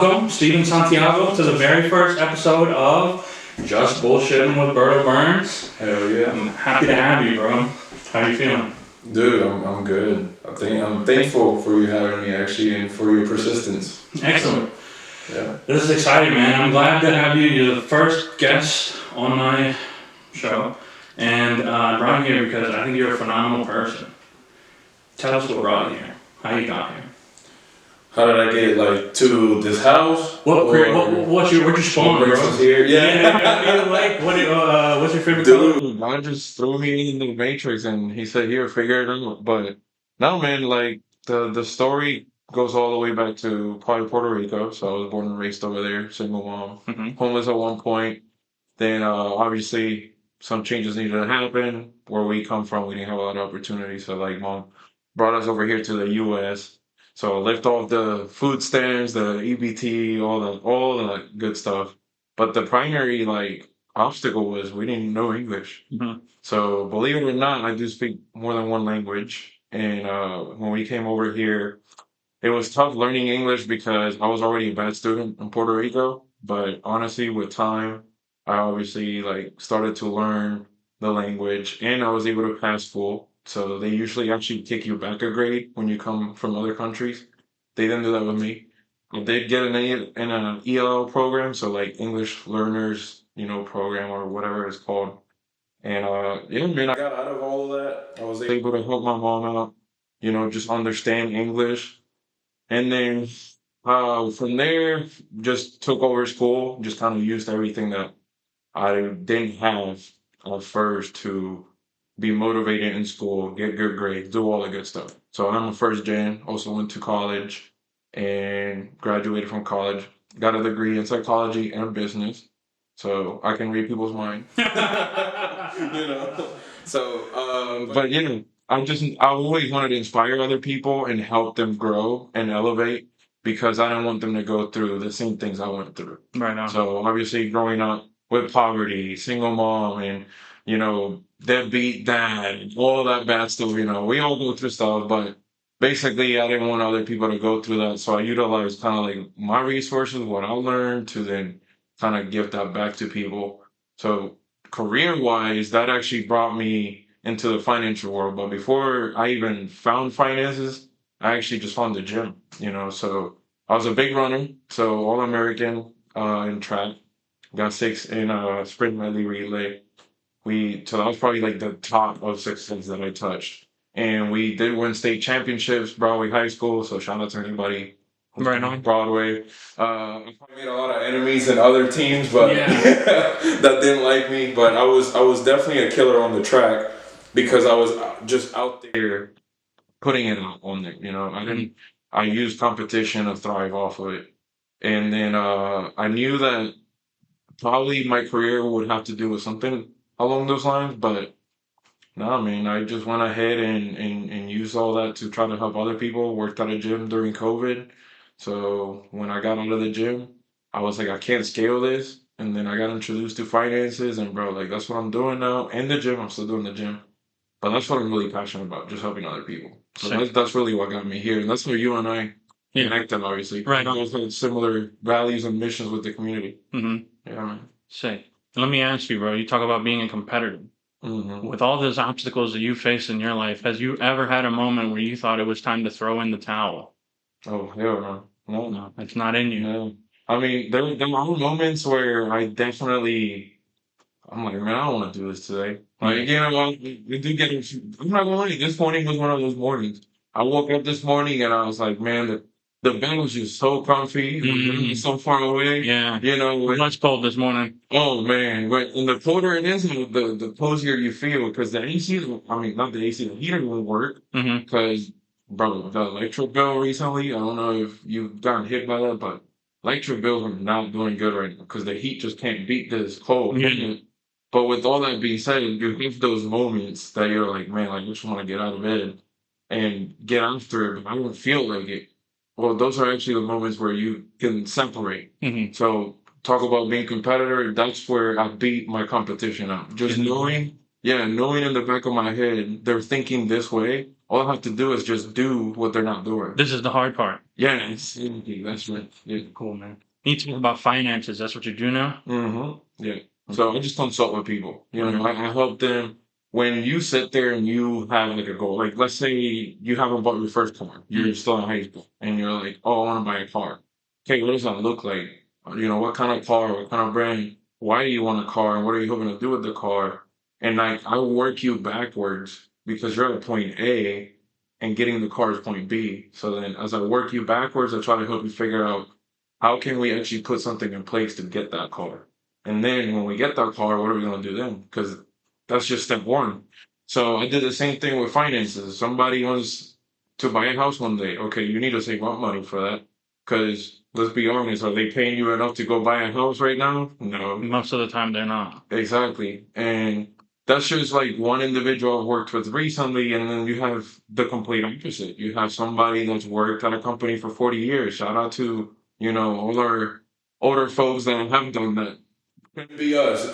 Welcome, Stephen Santiago, to the very first episode of Just Bullshitting with Berto Burns. Hell yeah. I'm happy to have you, bro. How you feeling? Dude, I'm good. I'm thankful for you having me actually and for your persistence. Excellent. Yeah. This is exciting, man. I'm glad to have you. You're the first guest on my show. And I brought you here because I think you're a phenomenal person. Tell us what brought you here. How you got here. How did I get to this house? What's your spawn, bro? Here? Yeah. What's your favorite color? Dude, God just threw me in the matrix and he said, "Here, figure it out." But no, man, the story goes all the way back to probably Puerto Rico. So I was born and raised over there, single mom, homeless at one point. Then obviously some changes needed to happen. Where we come from, we didn't have a lot of opportunities. So mom brought us over here to the U.S. So I lift off the food stamps, the EBT, all the good stuff. But the primary obstacle was we didn't know English. So believe it or not, I do speak more than one language. And when we came over here, it was tough learning English because I was already a bad student in Puerto Rico. But honestly, with time, I obviously started to learn the language and I was able to pass school. So they usually actually kick you back a grade when you come from other countries. They didn't do that with me. I did get in an ELL program, so English learners, program or whatever it's called. And yeah, man, I got out of all of that. I was able to help my mom out, just understand English. And then from there, just took over school, just kind of used everything that I didn't have at first to be motivated in school, get good grades, do all the good stuff. So I'm a first gen, also went to college and graduated from college, got a degree in psychology and business. So I can read people's mind. you know. But I always wanted to inspire other people and help them grow and elevate because I didn't want them to go through the same things I went through. Right now. So obviously growing up with poverty, single mom, and deadbeat dad, all that bad stuff. We all go through stuff, but basically, I didn't want other people to go through that, so I utilized kind of my resources, what I learned, to then kind of give that back to people. So career-wise, that actually brought me into the financial world. But before I even found finances, I actually just found the gym. So I was a big runner, so all American in track. Got six in sprint medley relay. So that was probably the top of success that I touched. And we did win state championships, Broadway High School. So shout out to anybody who's Right on. Broadway. I probably made a lot of enemies in other teams, but that didn't like me. But I was definitely a killer on the track because I was just out there putting it out on there. I used competition to thrive off of it. And then I knew that probably my career would have to do with something along those lines, but no, man, I just went ahead and used all that to try to help other people. Worked at a gym during COVID. So when I got out of the gym, I was like, I can't scale this. And then I got introduced to finances, and bro, that's what I'm doing now. In the gym, I'm still doing the gym. But that's what I'm really passionate about, just helping other people. So that's really what got me here. And that's where you and I connected, obviously. Right on. We both had similar values and missions with the community. Mm-hmm. Yeah, man. Say, let me ask you, bro. You talk about being a competitor. With all those obstacles that you face in your life, has you ever had a moment where you thought it was time to throw in the towel? Oh, hell no. No, it's not in you. No. I mean, there are moments where I'm like, man, I don't want to do this today. You do get, I'm not gonna lie, this morning was one of those mornings. I woke up this morning and I was like, man, the bed was just so comfy. It was so far away. Yeah. It was cold this morning. Oh man, but in the colder it is, the cozier you feel because the AC, I mean, not the AC, the heater won't work because, bro, the electric bill recently, I don't know if you've gotten hit by that, but electric bills are not doing good right now because the heat just can't beat this cold. But with all that being said, you have those moments that you're like, man, I just want to get out of bed and get after it, but I don't feel like it. Well, those are actually the moments where you can separate. So talk about being competitor. That's where I beat my competition out. Just knowing in the back of my head, they're thinking this way. All I have to do is just do what they're not doing. This is the hard part. Yeah, it's that's right. Yeah. Cool, man. You talk about finances. That's what you do now? Yeah. So I just consult with people. I help them when you sit there and you have like a goal. Like let's say you haven't bought your first car. You're still in high school and you're like, oh, I want to buy a car. Okay, what does that look like? What kind of car, what kind of brand? Why do you want a car? And what are you hoping to do with the car? And like I work you backwards because you're at point A and getting the car is point B. So then as I work you backwards, I try to help you figure out how can we actually put something in place to get that car? And then when we get that car, what are we going to do then? Because that's just step one. So I did the same thing with finances. Somebody wants to buy a house one day. Okay, you need to save up money for that. Because let's be honest, are they paying you enough to go buy a house right now? No. Most of the time, they're not. Exactly. And that's just like one individual I've worked with recently, and then you have the complete opposite. You have somebody that's worked at a company for 40 years. Shout out to, all our older folks that have done that. Couldn't be us,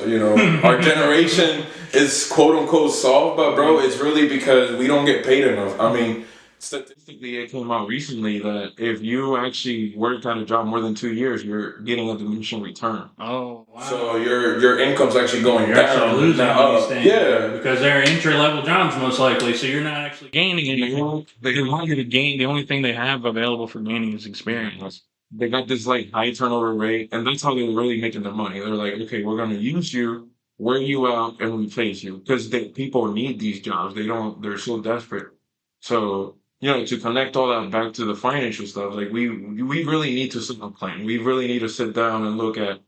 our generation is quote unquote soft, but bro, it's really because we don't get paid enough. I mean, statistically, it came out recently that if you actually work at a job more than 2 years, you're getting a diminishing return. Oh, wow. So your income's actually going You're down, actually losing not these up. things. Yeah. Because they're entry level jobs, most likely. So you're not actually gaining anything. They're not going to gain. The only thing they have available for gaining is experience. They got this like high turnover rate, and that's how they're really making their money. They're like, okay, we're gonna use you, wear you out, and replace you because people need these jobs. They don't. They're so desperate. So to connect all that back to the financial stuff, like we really need to sit down plan. We really need to sit down and look at,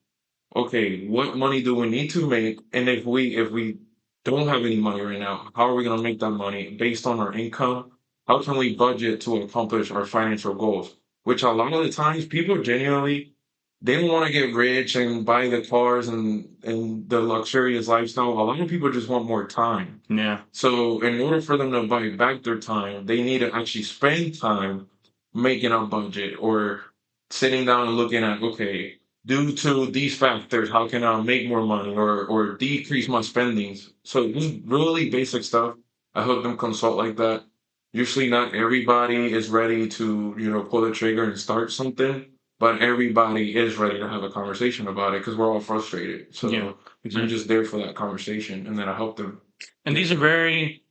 okay, what money do we need to make, and if we don't have any money right now, how are we gonna make that money based on our income? How can we budget to accomplish our financial goals? Which a lot of the times people genuinely they don't want to get rich and buy the cars and the luxurious lifestyle. A lot of people just want more time. Yeah. So in order for them to buy back their time, they need to actually spend time making a budget or sitting down and looking at, okay, due to these factors, how can I make more money or decrease my spendings? So just really basic stuff. I help them consult like that. Usually not everybody is ready to, pull the trigger and start something, but everybody is ready to have a conversation about it because we're all frustrated. So Yeah, we're just there for that conversation, and then I help them. And these are very,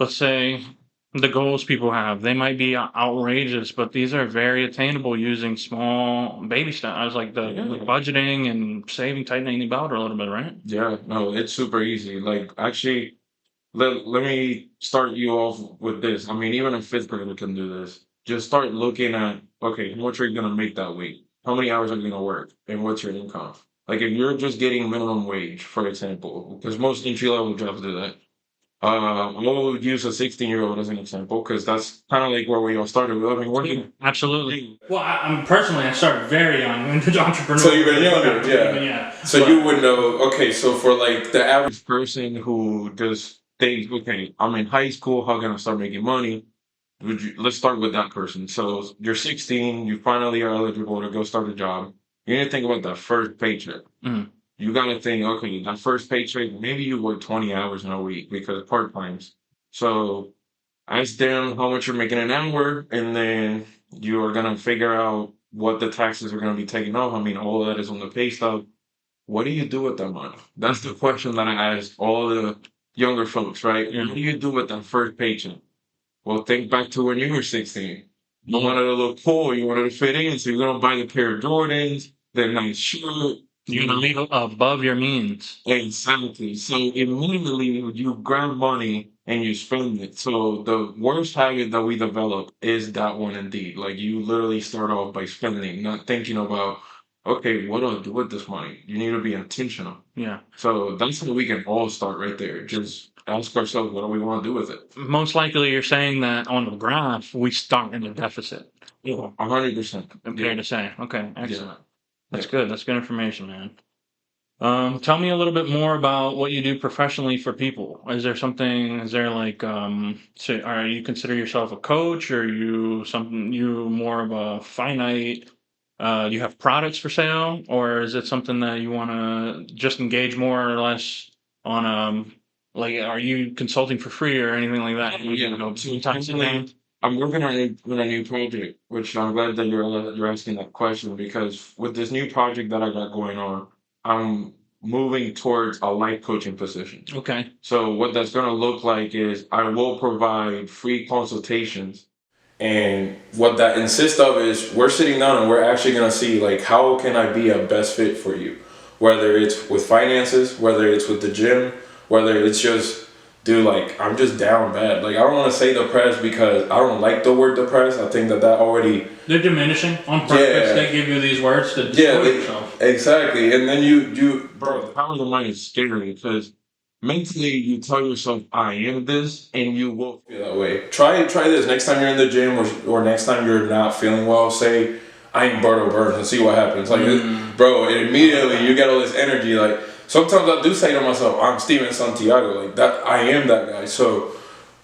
let's say, the goals people have. They might be outrageous, but these are very attainable using small baby steps. I was like the budgeting and saving, tightening the belt a little bit, right? Yeah, no, it's super easy. Like actually, let me start you off with this. I mean, even a fifth grader can do this. Just start looking at, okay, how much are you gonna make that week? How many hours are you gonna work? And what's your income? Like if you're just getting minimum wage, for example, because most entry level jobs do that. I'll use a 16-year-old as an example because that's kind of like where we all started. I mean, Absolutely. Well, I started very young into entrepreneur. So you've been younger, yeah. Yeah. So you would know, okay, so for like the average person who just thinks, okay, I'm in high school, how can I start making money? Let's start with that person. So you're 16, you finally are eligible to go start a job. You need to think about that first paycheck. Mhm. You got to think, okay, that first paycheck, maybe you work 20 hours in a week because part times. So ask them how much you're making an hour, and then you are going to figure out what the taxes are going to be taken off. I mean, all of that is on the pay stub. What do you do with that money? That's the question that I ask all the younger folks, right? What do you do with that first paycheck? Well, think back to when you were 16. You wanted to look cool, you wanted to fit in, so you're gonna buy the pair of Jordans, the nice shirt. You're gonna live above your means. Exactly. So immediately you grab money and you spend it. So the worst habit that we develop is that one indeed. Like you literally start off by spending, not thinking about, okay, what do I do with this money? You need to be intentional. Yeah. So that's how we can all start right there. Just ask ourselves, what do we want to do with it? Most likely, you're saying that on the graph, we start in a deficit. Yeah, 100%. Fair to say. Okay, excellent. That's Yeah. good. That's good information, man. Tell me a little bit more about what you do professionally for people. Is there something? Is there like, so are you consider yourself a coach, or you more of a finite? You have products for sale, or is it something that you want to just engage more or less on? Like, are you consulting for free or anything like that? Yeah, no. So personally, I'm working on a new project, which I'm glad that you're asking that question because with this new project that I got going on, I'm moving towards a life coaching position. Okay. So what that's going to look like is I will provide free consultations. And what that insists of is we're sitting down and we're actually going to see like how can I be a best fit for you, whether it's with finances, whether it's with the gym, whether it's just dude like I'm just down bad. Like I don't want to say depressed because I don't like the word depressed. I think that already They're diminishing on purpose. yeah They give you these words to yeah destroy yourself. exactly. And then you bro the power of the mind is scary because mentally you tell yourself I am this and you will feel that way. Try this next time you're in the gym or next time you're not feeling well. Say I'm Berto Burns and see what happens. Like bro, and immediately you get all this energy. Like sometimes I do say to myself, I'm Steven Santiago. Like that I am that guy. So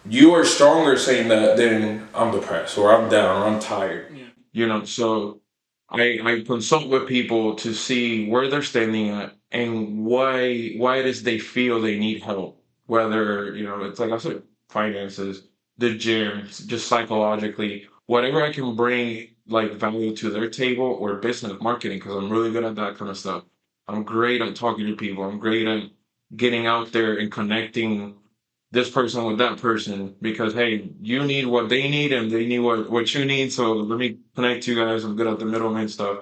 you are stronger saying that than I'm depressed or I'm down or I'm tired. Yeah. You know, so I consult with people to see where they're standing at and why it is they feel they need help. Whether, you know, it's like I said, finances, the gym, just psychologically, whatever I can bring like value to their table or business marketing, because I'm really good at that kind of stuff. I'm great at talking to people. I'm great at getting out there and connecting this person with that person because hey, you need what they need and they need what you need. So let me connect you guys. I'm good at the middleman stuff.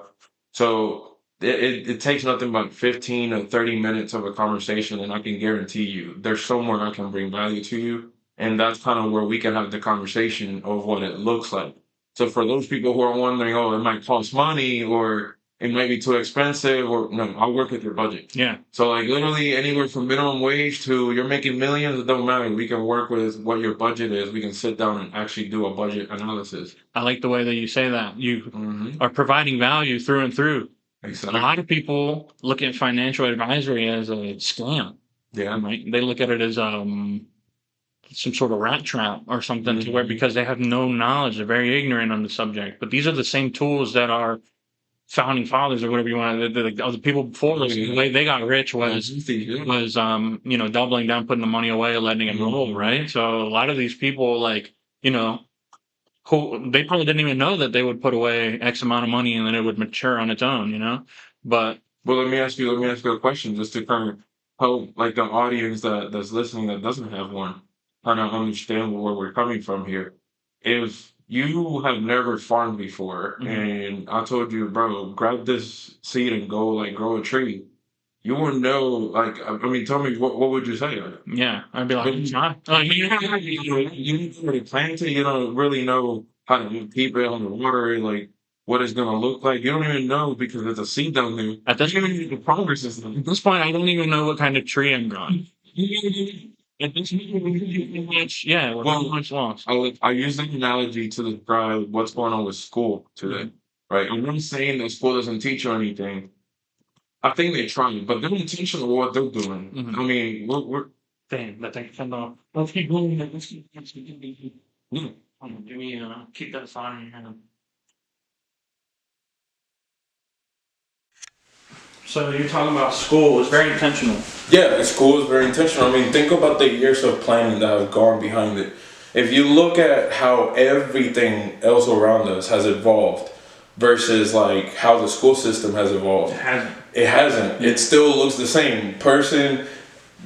So it takes nothing but 15 or 30 minutes of a conversation and I can guarantee you there's somewhere I can bring value to you. And that's kind of where we can have the conversation of what it looks like. So for those people who are wondering, oh, it might cost money or it might be too expensive or no, I'll work with your budget. Yeah. So like literally anywhere from minimum wage to you're making millions, it don't matter. We can work with what your budget is. We can sit down and actually do a budget analysis. I like the way that you say that. You Mm-hmm. are providing value through and through. Exactly. A lot of people look at financial advisory as a scam. Yeah. Right? They look at it as some sort of rat trap or something to where because they have no knowledge, they're very ignorant on the subject. But these are the same tools that our founding fathers or whatever you want, the people before us, the way they got rich was you know, doubling down, putting the money away, letting it roll, right? So a lot of these people, like, you know, who they probably didn't even know that they would put away X amount of money and then it would mature on its own, you know. But Well, let me ask you a question just to kind of help like the audience that's listening that doesn't have one kind of understand where we're coming from here. If you have never farmed before and I told you, bro, grab this seed and go like grow a tree, you wouldn't know. Like, I mean, tell me what would you say? yeah, I'd be like, it's not. You need to really plant it. You don't really know how to keep it on the water, like what it's gonna look like. You don't even know because there's a seed down there. At this, You don't even know the progress is at this point, I don't even know what kind of tree I'm growing. At this point, yeah, we're pretty much lost. I use that analogy to describe what's going on with school today, right? I'm not saying that school doesn't teach you anything. I think they're trying, but they're intentional with what they're doing. I mean, we're Damn, that thing fell off. Let's keep going. Let's keep yeah. Give me, keep that thought in your head. So you're talking about school. It's very intentional. Yeah, school is very intentional. I mean, think about the years of planning that have gone behind it. If you look at how everything else around us has evolved versus like how the school system has evolved, It hasn't. it hasn't. It still looks the same. Person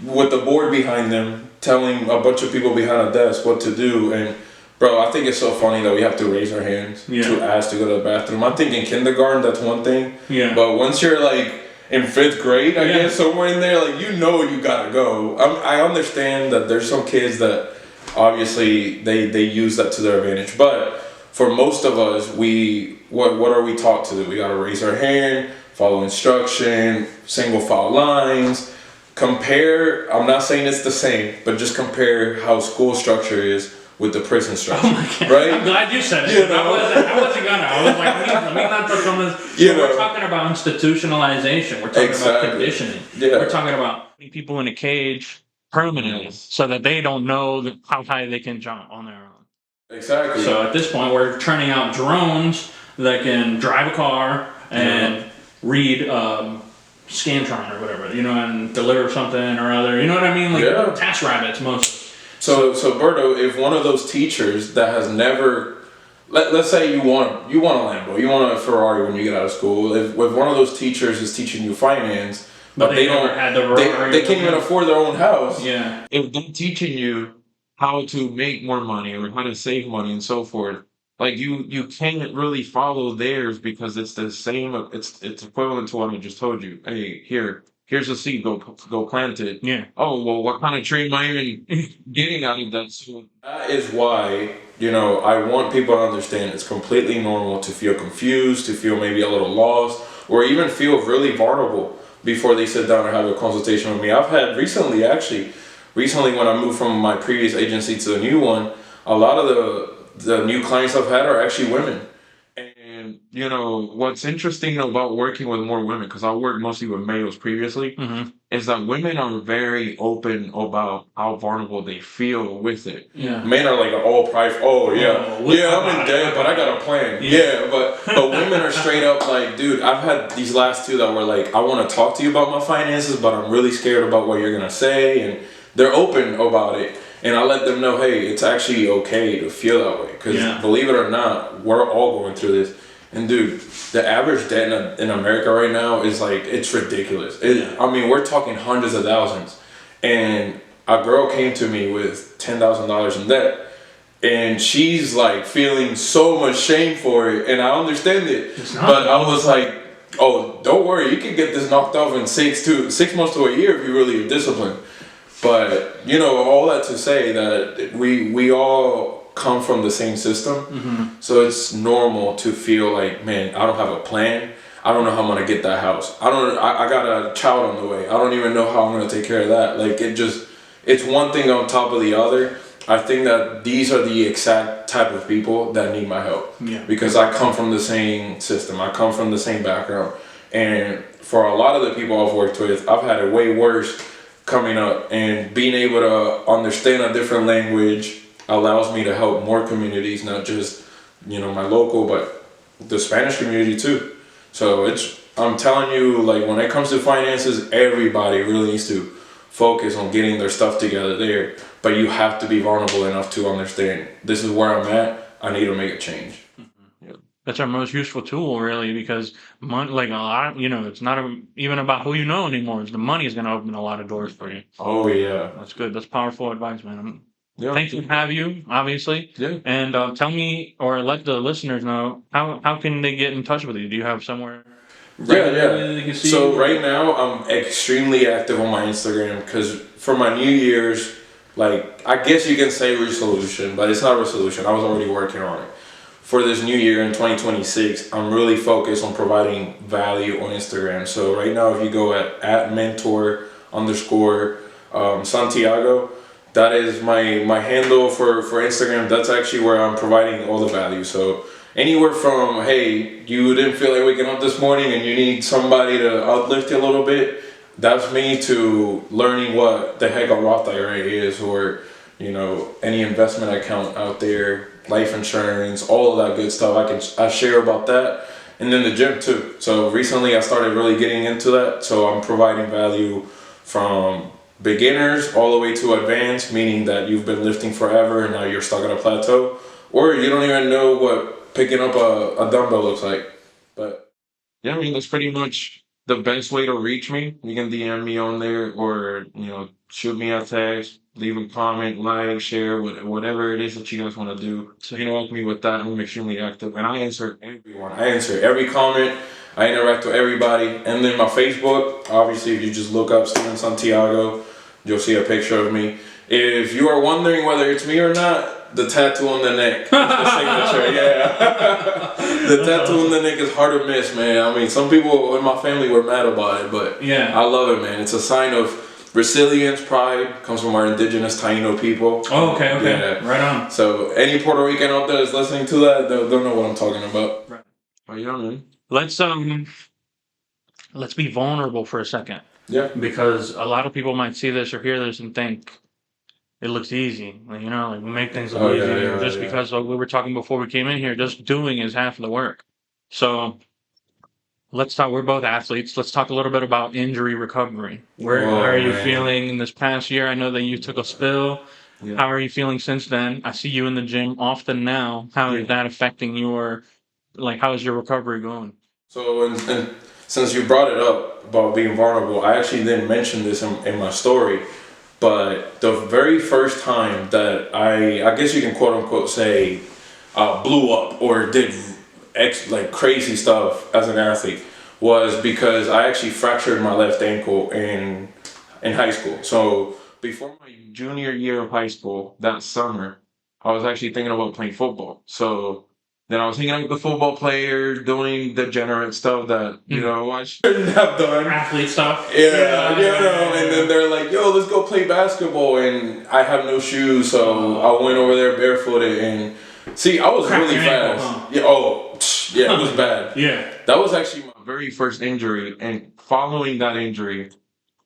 with the board behind them telling a bunch of people behind a desk what to do. And bro, I think it's so funny that we have to raise our hands to ask to go to the bathroom. I think in kindergarten that's one thing. Yeah. But once you're like in fifth grade, I guess somewhere in there, like you know you gotta go. I understand that there's some kids that obviously they use that to their advantage, but for most of us, what are we taught to do? We gotta raise our hand, follow instruction, single file lines. Compare. I'm not saying it's the same, but just compare how school structure is with the prison structure, right? I'm glad you said it. You know? I wasn't gonna. I was like, let me not touch on this. You know? We're talking about institutionalization. We're talking about conditioning. Yeah. We're talking about putting people in a cage permanently so that they don't know how high they can jump on their own. Exactly. So at this point, we're turning out drones that can drive a car and read Scantron or whatever, you know, and deliver something or other. You know what I mean? Like task rabbits mostly. So Berto, if one of those teachers that has never, let's say you want a Lambo, you want a Ferrari when you get out of school. If one of those teachers is teaching you finance, but they never don't, had the Ferrari they can't even afford their own house. Yeah. If they're teaching you how to make more money or how to save money and so forth, like you can't really follow theirs because it's the same. It's equivalent to what I just told you. Hey, here's a seed. Go plant it. Yeah. Oh well, what kind of tree am I even getting out of that? So that is why I want people to understand it's completely normal to feel confused, to feel maybe a little lost, or even feel really vulnerable before they sit down and have a consultation with me. I've had recently when I moved from my previous agency to the new one, a lot of the new clients I've had are actually women. And what's interesting about working with more women, because I worked mostly with males previously, is that women are very open about how vulnerable they feel with it. Yeah. Men are like all private. Oh yeah, I'm in debt, but I got a plan. Yeah, but women are straight up like, dude, I've had these last two that were like, I want to talk to you about my finances, but I'm really scared about what you're gonna say, and they're open about it. And I let them know, hey, it's actually okay to feel that way. Because believe it or not, we're all going through this. And dude, the average debt in America right now is like, it's ridiculous. I mean, we're talking hundreds of thousands. And a girl came to me with $10,000 in debt. And she's like feeling so much shame for it. And I understand it. But I was like, oh, don't worry. You can get this knocked off in 6 months to a year if you really are disciplined. But all that to say that we all come from the same system, so it's normal to feel like, man, I don't have a plan. I don't know how I'm gonna get that house. I got a child on the way. I don't even know how I'm gonna take care of that. Like it's one thing on top of the other. I think that these are the exact type of people that need my help. Yeah. Because I come from the same system. I come from the same background, and for a lot of the people I've worked with, I've had it way worse. Coming up and being able to understand a different language allows me to help more communities, not just my local, but the Spanish community too. So I'm telling you, like, when it comes to finances, everybody really needs to focus on getting their stuff together there, but you have to be vulnerable enough to understand, this is where I'm at, I need to make a change. That's our most useful tool, really, because money, like a lot, it's not even about who you know anymore. It's the money is going to open a lot of doors for you. Oh yeah, that's good. That's powerful advice, man. Thankful to have you, obviously. Yeah. And tell me, or let the listeners know, how can they get in touch with you? Do you have somewhere? Yeah. So right now I'm extremely active on my Instagram because for my New Year's, like, I guess you can say resolution, but it's not a resolution. I was already working on it. For this new year in 2026, I'm really focused on providing value on Instagram. So right now, if you go at mentor _ Santiago, that is my handle for Instagram. That's actually where I'm providing all the value. So anywhere from, hey, you didn't feel like waking up this morning and you need somebody to uplift you a little bit, that's me, to learning what the heck a Roth IRA is, or any investment account out there, life insurance, all of that good stuff. I share about that, and then the gym too. So recently I started really getting into that. So I'm providing value from beginners all the way to advanced, meaning that you've been lifting forever and now you're stuck at a plateau, or you don't even know what picking up a dumbbell looks like. But yeah, I mean, that's pretty much the best way to reach me. You can DM me on there, or shoot me a text, leave a comment, like, share, whatever it is that you guys want to do. So interact me with that. I'm extremely active, and I answer everyone. I answer every comment. I interact with everybody. And then my Facebook, obviously, if you just look up Steven Santiago, you'll see a picture of me. If you are wondering whether it's me or not, the tattoo on the neck, the signature, yeah. The tattoo on the neck is hard to miss, man. I mean, some people in my family were mad about it, but I love it, man. It's a sign of resilience, pride, comes from our indigenous Taino people. Oh, okay. Yeah. Right on. So any Puerto Rican out there that's listening to that, they'll know what I'm talking about. Right. Oh, yeah, man. Let's be vulnerable for a second. Yeah. Because a lot of people might see this or hear this and think it looks easy. Like, we make things look easy. Because like we were talking before we came in here, just doing is half the work. So let's talk. We're both athletes. Let's talk a little bit about injury recovery. How are you feeling in this past year? I know that you took a spill. Yeah. How are you feeling since then? I see you in the gym often now. How is that affecting your, like, how is your recovery going? So, and since you brought it up about being vulnerable, I actually didn't mention this in my story, but the very first time that I guess you can quote unquote say, blew up or did like crazy stuff as an athlete was because I actually fractured my left ankle in high school. So before my junior year of high school, that summer, I was actually thinking about playing football. So then I was hanging out with the football players, doing degenerate stuff that, you know, I shouldn't have done. Athlete stuff. Yeah, and then they're like, yo, let's go play basketball. And I have no shoes, so I went over there barefooted. And see, I was really fast. Ankle, huh? Yeah, it was bad. Yeah. That was actually my very first injury. And following that injury,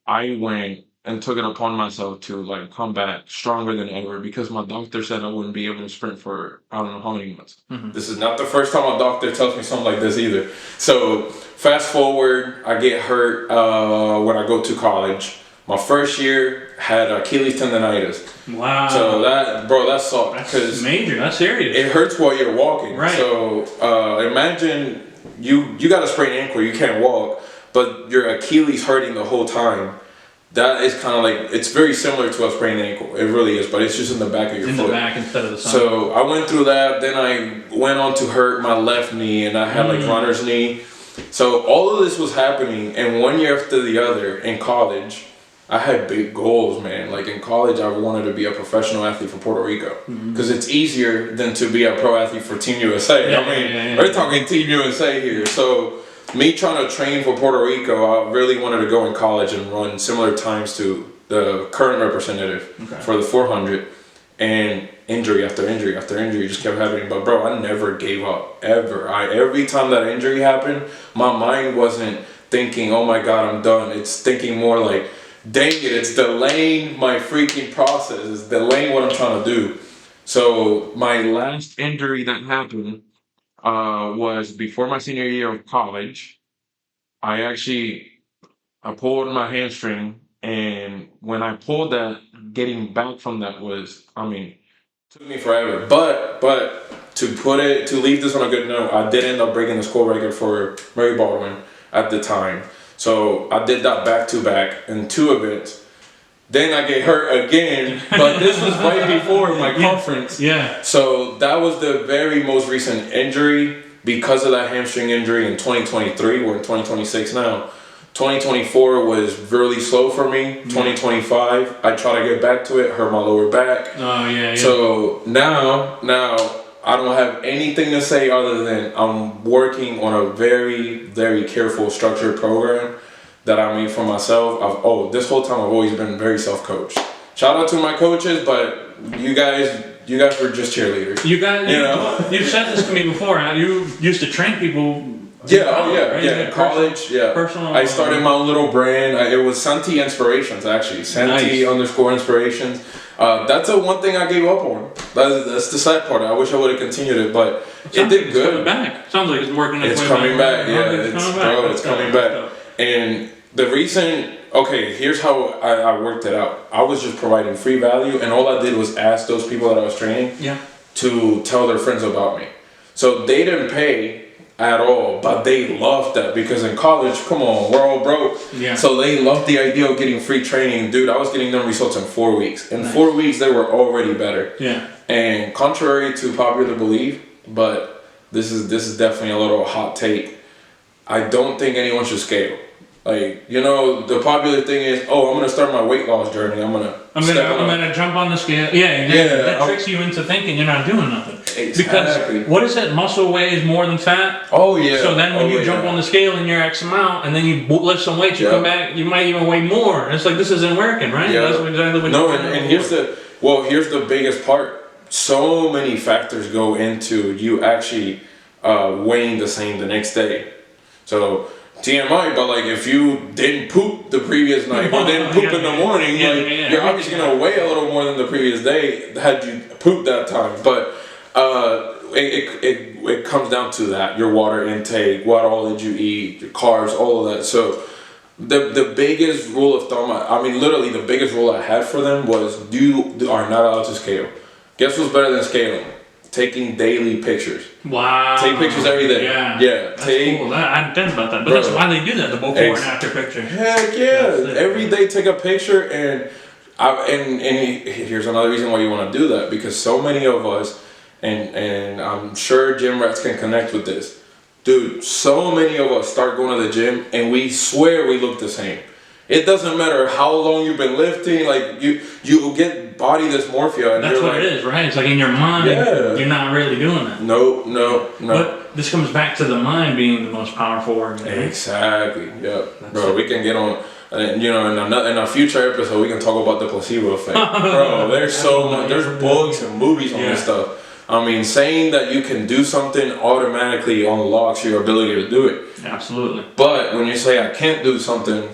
I went and took it upon myself to like come back stronger than ever because my doctor said I wouldn't be able to sprint for I don't know how many months. Mm-hmm. This is not the first time a doctor tells me something like this either. So fast forward, I get hurt when I go to college. My first year had Achilles tendonitis. Wow. So that sucked because major. That's serious. It hurts while you're walking. Right. So imagine you got a sprained ankle, you can't walk, but your Achilles hurting the whole time. That is kind of like, it's very similar to a sprained ankle. It really is, but it's just in the back of your foot. In the back instead of the side. So I went through that. Then I went on to hurt my left knee, and I had like runner's knee. So all of this was happening, and one year after the other in college, I had big goals, man. Like in college, I wanted to be a professional athlete for Puerto Rico because it's easier than to be a pro athlete for Team USA. We're talking Team USA here. So me trying to train for Puerto Rico, I really wanted to go in college and run similar times to the current representative for the 400, and injury after injury after injury just kept happening. But bro, I never gave up, ever. Every time that injury happened, my mind wasn't thinking, oh my God, I'm done. It's thinking more like, dang it, it's delaying my freaking process. It's delaying what I'm trying to do. So my last injury that happened was before my senior year of college. I pulled my hamstring, and when I pulled that, getting back from that was, took me forever. But to leave this on a good note, I did end up breaking the school record for Mary Baldwin at the time. So I did that back to back in 2 events. Then I get hurt again, but this was right before my conference. Yeah. So that was the very most recent injury because of that hamstring injury in 2023. We're in 2026 now. 2024 was really slow for me. 2025, I try to get back to it, hurt my lower back. Oh, yeah. So now I don't have anything to say other than I'm working on a very, very careful, structured program that I made for myself. This whole time I've always been very self-coached. Shout out to my coaches, but you guys were just cheerleaders. You've said this to me before. You used to train people. In college, Personal. I started my own little brand. It was Santi Inspirations, actually. Santi _Inspirations. That's one thing I gave up on. That's the sad part. I wish I would have continued it, but it did good. Coming back. Sounds like it's working. It's coming back. It's coming back. And the reason, here's how I worked it out. I was just providing free value, and all I did was ask those people that I was training to tell their friends about me. So they didn't pay at all, but they loved that because in college, come on, we're all broke. Yeah. So they loved the idea of getting free training. Dude, I was getting them results in 4 weeks. In 4 weeks, they were already better. Yeah. And contrary to popular belief, but this is definitely a little hot take, I don't think anyone should scale. Like, the popular thing is, I'm going to start my weight loss journey. I'm gonna jump on the scale. That tricks you into thinking you're not doing nothing. Exactly. Because what is it? Muscle weighs more than fat. Oh yeah. So then when you jump on the scale and you're X amount, and then you lift some weights, you come back, you might even weigh more. And it's like, this isn't working, right? Yeah. That's exactly what here's the biggest part. So many factors go into you actually weighing the same the next day. So TMI, but like if you didn't poop the previous night or didn't poop in the morning, you're obviously gonna weigh a little more than the previous day had you pooped that time. But it comes down to that, your water intake, what all did you eat, your carbs, all of that. So The biggest rule of thumb, I mean, literally the biggest rule I had for them was you are not allowed to scale. Guess what's better than scaling? Taking daily pictures. Wow. Take pictures every day. Yeah. That's cool. I didn't think about that. But that's why they do that, the before and after picture. Heck yeah. Every day take a picture and here's another reason why you want to do that, because so many of us, and I'm sure gym rats can connect with this. Dude, so many of us start going to the gym and we swear we look the same. It doesn't matter how long you've been lifting, like you get body dysmorphia. And that's what it is, right? It's like in your mind, you're not really doing that. No. But this comes back to the mind being the most powerful organ. Exactly, yeah. Bro, we can get on, you know, in a future episode, we can talk about the placebo effect. Bro, there's so much, there's books and movies on this stuff. I mean, saying that you can do something automatically unlocks your ability to do it. Absolutely. But when you say I can't do something,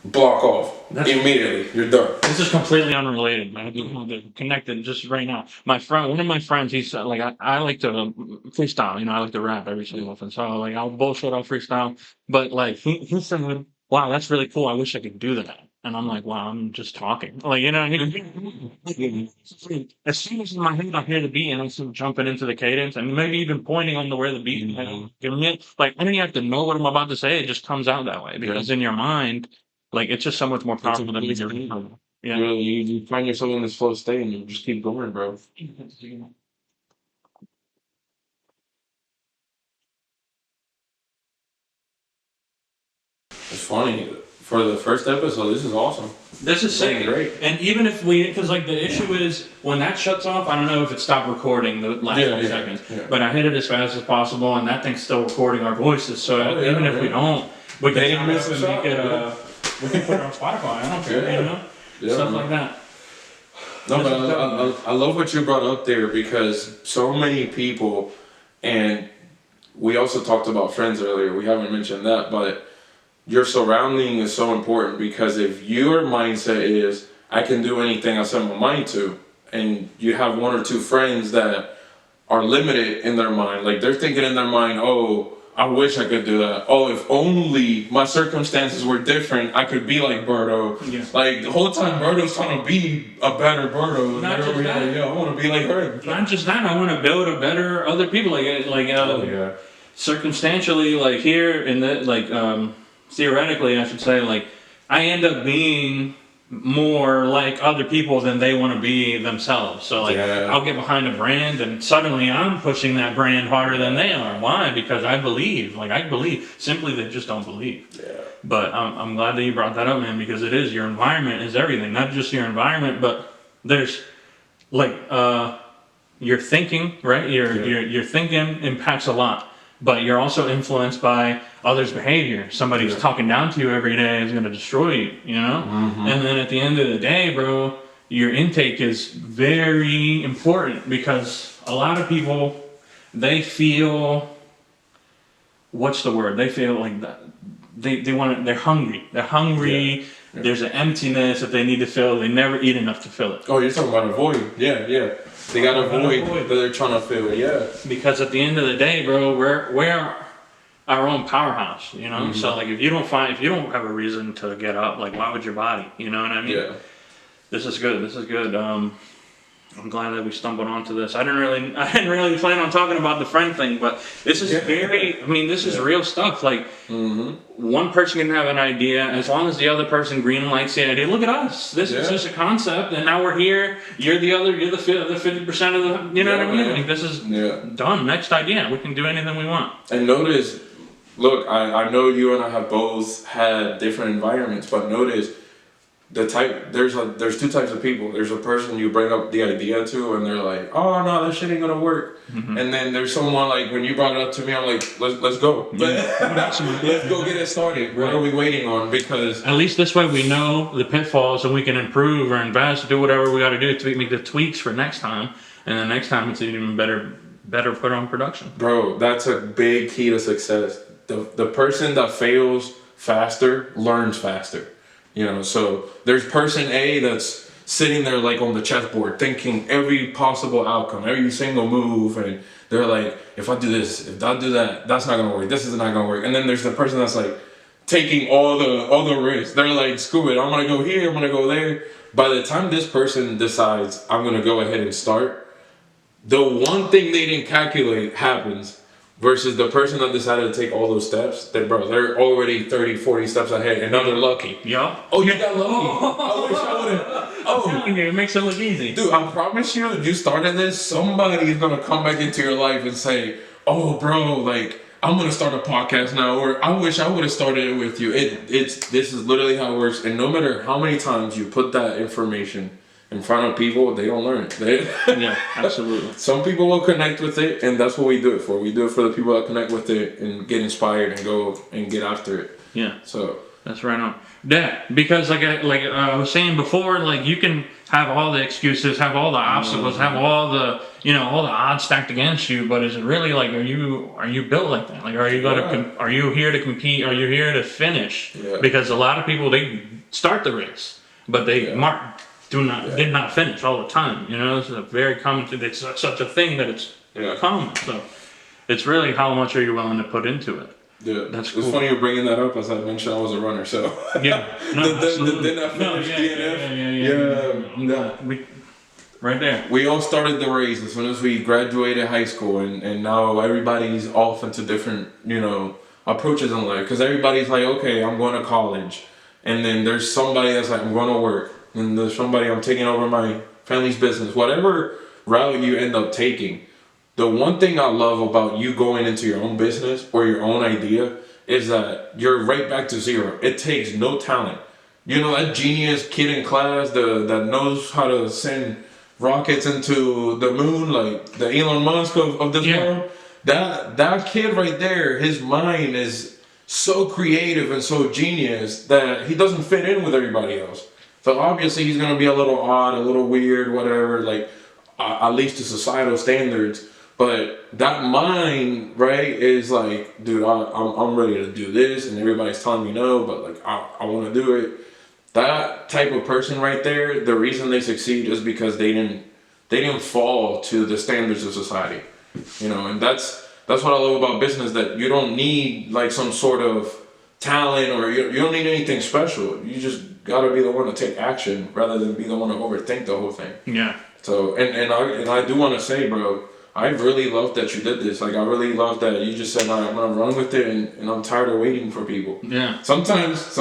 block off immediately. You're done. This is completely unrelated, man. They're connected just right now. One of my friends, he's like, I like to freestyle. You know, I like to rap every so often. So like, I'll bullshit, I'll freestyle. But like, he said, "Wow, that's really cool. I wish I could do that." And I'm like, "Wow, I'm just talking." Like, you know, as soon as in my head I hear the beat and I'm still jumping into the cadence and maybe even pointing on to where the beat is giving it. Like, I don't even have to know what I'm about to say. It just comes out that way because in your mind, like, it's just so much more powerful than me. Yeah. Really, you find yourself in this flow state and you just keep going, bro. It's funny. For the first episode, this is awesome. This is sick. Great. And even if because like the issue is when that shuts off, I don't know if it stopped recording the last few seconds, but I hit it as fast as possible and that thing's still recording our voices. So even if we don't, we can make it, we can put it on Spotify. I don't care, you know? Stuff like that. No, but I love what you brought up there because so many people, and we also talked about friends earlier, we haven't mentioned that, but your surrounding is so important because if your mindset is, I can do anything I set my mind to, and you have one or two friends that are limited in their mind, like they're thinking in their mind, oh, I wish I could do that. Oh, if only my circumstances were different, I could be like Berto. Yeah. Like the whole time Berto's trying to be a better Berto. Not just that. Like, I want to be like her. Not just that, I want to build a better other people. Circumstantially, like here in the theoretically, I should say, like I end up being more like other people than they want to be themselves. So like I'll get behind a brand and suddenly I'm pushing that brand harder than they are. Why? Because I believe. Simply they just don't believe. Yeah. But I'm glad that you brought that up, man, because it is, your environment is everything. Not just your environment, but there's like your thinking, right? Your thinking impacts a lot. But you're also influenced by others' behavior. Somebody who's talking down to you every day is going to destroy you, you know? Mm-hmm. And then at the end of the day, bro, your intake is very important because a lot of people, they feel, what's the word? They feel like that. They're hungry. They're hungry. Yeah. There's an emptiness that they need to fill. They never eat enough to fill it. Oh, you're talking about a void. Yeah. They got a void that they're trying to fill, Because at the end of the day, bro, we're our own powerhouse, you know? Mm-hmm. So like if you don't have a reason to get up, like why would your body? You know what I mean? Yeah. This is good. I'm glad that we stumbled onto this. I didn't really plan on talking about the friend thing, but this is this is real stuff. Like, one person can have an idea, as long as the other person green lights the idea. Look at us. This is just a concept, and now we're here. You're the 50% of the, you know what I mean? Like, this is done. Next idea. We can do anything we want. And notice, look, I know you and I have both had different environments, but notice, there's two types of people. There's a person you bring up the idea to and they're like, oh no, that shit ain't gonna work. Mm-hmm. And then there's someone like, when you brought it up to me, I'm like, let's go. Let's go get it started. What are we waiting on? Because at least this way we know the pitfalls and we can improve or invest, do whatever we gotta do to make the tweaks for next time. And then next time it's even better put on production. Bro, that's a big key to success. The person that fails faster learns faster. You know, so there's person A that's sitting there like on the chessboard thinking every possible outcome, every single move, and they're like, if I do this, if I do that, that's not gonna work, this is not gonna work. And then there's the person that's like, taking all the risks. They're like, screw it, I'm gonna go here, I'm gonna go there. By the time this person decides I'm gonna go ahead and start, the one thing they didn't calculate happens versus the person that decided to take all those steps. They're already 30, 40 steps ahead, and now they're lucky. Yeah. Oh, you got lucky. I wish I would have. Oh, It makes it look easy. dude, I promise you started this, somebody is gonna come back into your life and say, "Oh, bro, like I'm gonna start a podcast now," or "I wish I would have started it with you." This is literally how it works, and no matter how many times you put that information in front of people, they don't learn it. Yeah, absolutely. Some people will connect with it, and that's what we do it for. We do it for the people that connect with it and get inspired and go and get after it. Yeah. So that's right on. Yeah, because like I was saying before, like you can have all the excuses, have all the obstacles, have all the all the odds stacked against you, but is it really like are you built like that? Like are you are you here to compete? Are you here to finish? Yeah. Because a lot of people they start the race, but they did not finish all the time. It's a very common thing. It's such a thing that it's common. So it's really how much are you willing to put into it. Yeah, that's cool. It's funny you're bringing that up. As I mentioned, I was a runner, so yeah, did not finish DNF. Yeah. Right there. We all started the race as soon as we graduated high school, and now everybody's off into different approaches in life. Because everybody's like, okay, I'm going to college, and then there's somebody that's like, I'm going to work, and there's somebody I'm taking over my family's business. Whatever route you end up taking. The one thing I love about you going into your own business or your own idea is that you're right back to zero. It takes no talent. That genius kid in class that knows how to send rockets into the moon, like the Elon Musk of this world. That kid right there, his mind is so creative and so genius that he doesn't fit in with everybody else. So obviously he's going to be a little odd, a little weird, whatever, like at least to societal standards. But that mind, right, is like, dude, I'm ready to do this, and everybody's telling me no, but like I want to do it. That type of person right there, the reason they succeed is because they didn't fall to the standards of society, and that's what I love about business. That you don't need like some sort of talent or you don't need anything special. You just gotta be the one to take action rather than be the one to overthink the whole thing. Yeah. So and I do want to say, bro, I really love that you did this. Like, I really love that you just said, I'm going to run with it, and I'm tired of waiting for people. Yeah. Sometimes,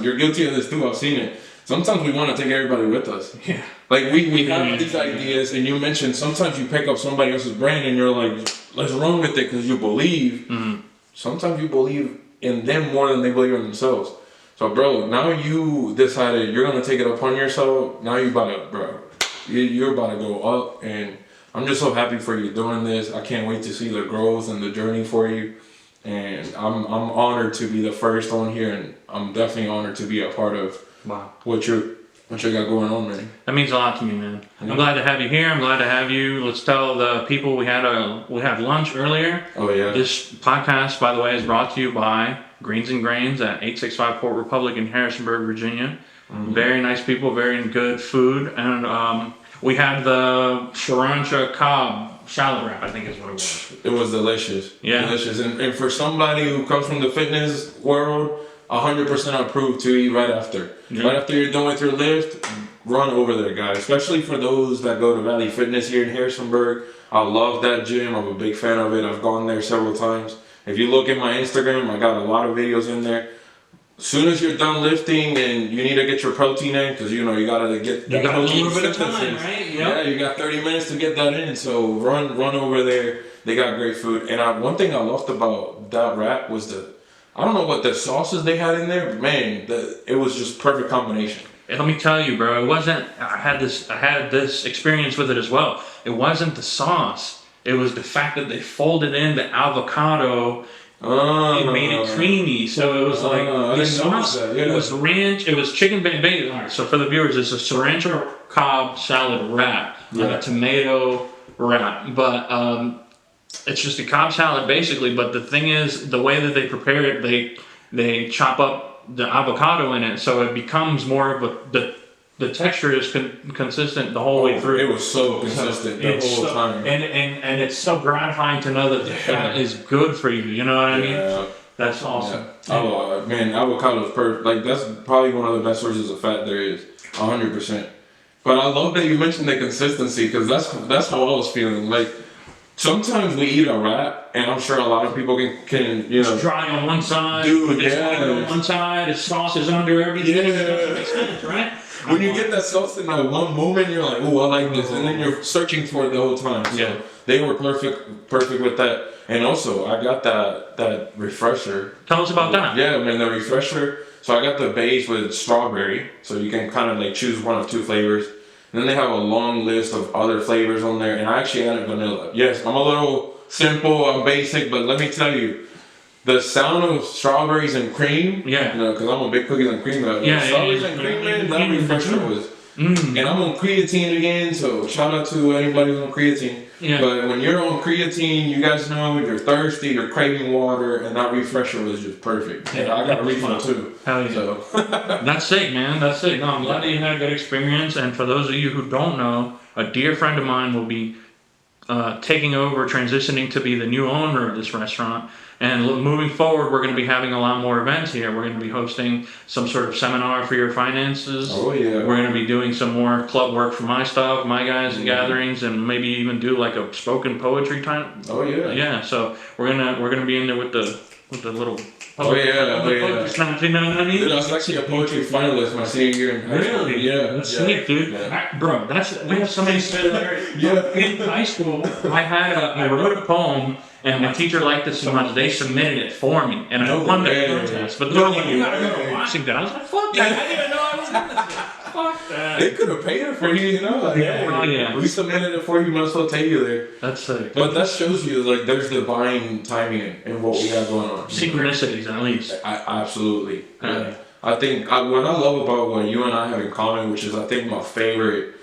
you're guilty of this too, I've seen it. Sometimes we want to take everybody with us. Yeah. Like, we have these ideas, and you mentioned sometimes you pick up somebody else's brand, and you're like, let's run with it because you believe. Mm-hmm. Sometimes you believe in them more than they believe in themselves. So, bro, now you decided you're going to take it upon yourself. Now you're about to go up, and I'm just so happy for you doing this. I can't wait to see the growth and the journey for you. And I'm honored to be the first on here, and I'm definitely honored to be a part of what you got going on, man. That means a lot to me, man. I'm glad to have you here. I'm glad to have you. Let's tell the people we had lunch earlier. Oh yeah. This podcast, by the way, is brought to you by Greens and Grains at 865 Port Republic in Harrisonburg, Virginia. Mm-hmm. Very nice people, very good food, and we had the sriracha Cobb shallot wrap, I think is what it was. It was delicious. Yeah. Delicious. And for somebody who comes from the fitness world, 100% approved to eat right after. Yeah. Right after you're done with your lift, run over there, guys. Especially for those that go to Valley Fitness here in Harrisonburg. I love that gym. I'm a big fan of it. I've gone there several times. If you look at my Instagram, I got a lot of videos in there. As soon as you're done lifting and you need to get your protein in, because you gotta get that protein. A little bit of time, right? Yep. Yeah, you got 30 minutes to get that in. So run over there. They got great food. And one thing I loved about that wrap was I don't know what the sauces they had in there, but man, it was just perfect combination. And let me tell you, bro, it wasn't. I had this experience with it as well. It wasn't the sauce. It was the fact that they folded in the avocado. It made it creamy, so it was like the sauce. It was ranch. It was chicken bacon. All right, so for the viewers, it's a sriracha Cobb salad wrap, like a tomato wrap, but it's just a Cobb salad basically. But the thing is, the way that they prepare it, they chop up the avocado in it, so it becomes more of the texture is consistent the whole way through. It was so consistent the whole time. And it's so gratifying to know that the fat is good for you. You know what I mean? That's awesome. Yeah. Oh man, avocado is perfect. Like that's probably one of the best sources of fat there is, 100%. But I love that you mentioned the consistency because that's how I was feeling. Like sometimes we eat a wrap, and I'm sure a lot of people can It's dry on one side, Dude, it's yeah. hot on one side, the sauce is under everything. Yeah. That makes sense, right? When you get that sauce in that one moment, you're like, "Oh, I like this," and then you're searching for it the whole time. So Yeah. they were perfect with that. And also, I got that refresher. Tell us about that. Yeah, man, the refresher. So I got the base with strawberry, so you can kind of like choose one of two flavors. And then they have a long list of other flavors on there, and I actually added vanilla. Yes, I'm a little simple, I'm basic, but let me tell you, the sound of strawberries and cream. Yeah. Because I'm a big cookies and cream guy. Yeah, Strawberries yeah, and yeah. cream, man, that refresher was. Mm. And I'm on creatine again, so shout out to anybody who's on creatine. Yeah. But when you're on creatine, you guys know you're thirsty, you're craving water, and that refresher was just perfect. And I got a refill too. Hell yeah. So That's sick, man. That's sick. No, I'm glad that you had a good experience. And for those of you who don't know, a dear friend of mine will be taking over, transitioning to be the new owner of this restaurant. And moving forward, we're going to be having a lot more events here. We're going to be hosting some sort of seminar for your finances. Oh yeah. We're going to be doing some more club work for my stuff, my guys' gatherings, and maybe even do like a spoken poetry time. Oh yeah. Yeah. So we're gonna be in there with the little. Oh yeah. Poetry snaps, you know what I mean? Dude, I was actually a poetry finalist my senior year in high school. Really? Yeah. That's sweet, dude. Yeah. Bro, we have so many similarities. Yeah. In high school, I wrote a poem, and my teacher liked it so much they submitted it for me, and I won the contest. But they're like, "You gotta go to Washington." I was like, "Fuck that! I didn't even know I was in this. Fuck that." They could have paid it for you, you know? Like, Oh, yeah. We submitted it for you, might as well take you there. That's sick. But that shows you, like, there's divine timing in what we have going on. Synchronicities, at least. Absolutely. Yeah. I think what I love about what you and I have in common, which is I think my favorite,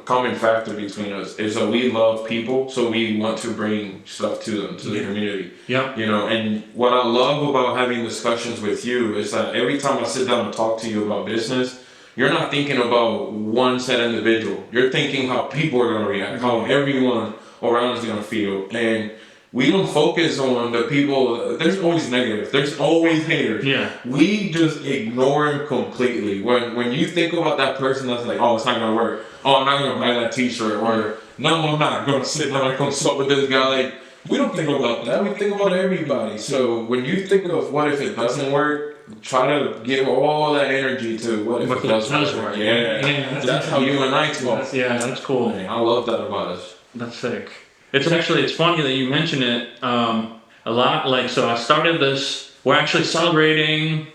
common factor between us, is that we love people, so we want to bring stuff to them, to the community. Yep. And what I love about having discussions with you is that every time I sit down and talk to you about business, you're not thinking about one set individual. You're thinking how people are going to react, how everyone around is going to feel. And we don't focus on the people. There's always negative. There's always haters. Yeah. We just ignore them completely. When you think about that person that's like, oh, it's not going to work. Oh, I'm not going to buy that t-shirt. Or, no, I'm not going to sit down and consult with this guy. Like, we don't think about that. We think about everybody. So when you think of what if it doesn't work, try to give all that energy to what if it does work. Yeah. That's how you and I talk. That's cool. Man, I love that about us. That's sick. It's funny that you mention it a lot. Like, so I started this, we're actually celebrating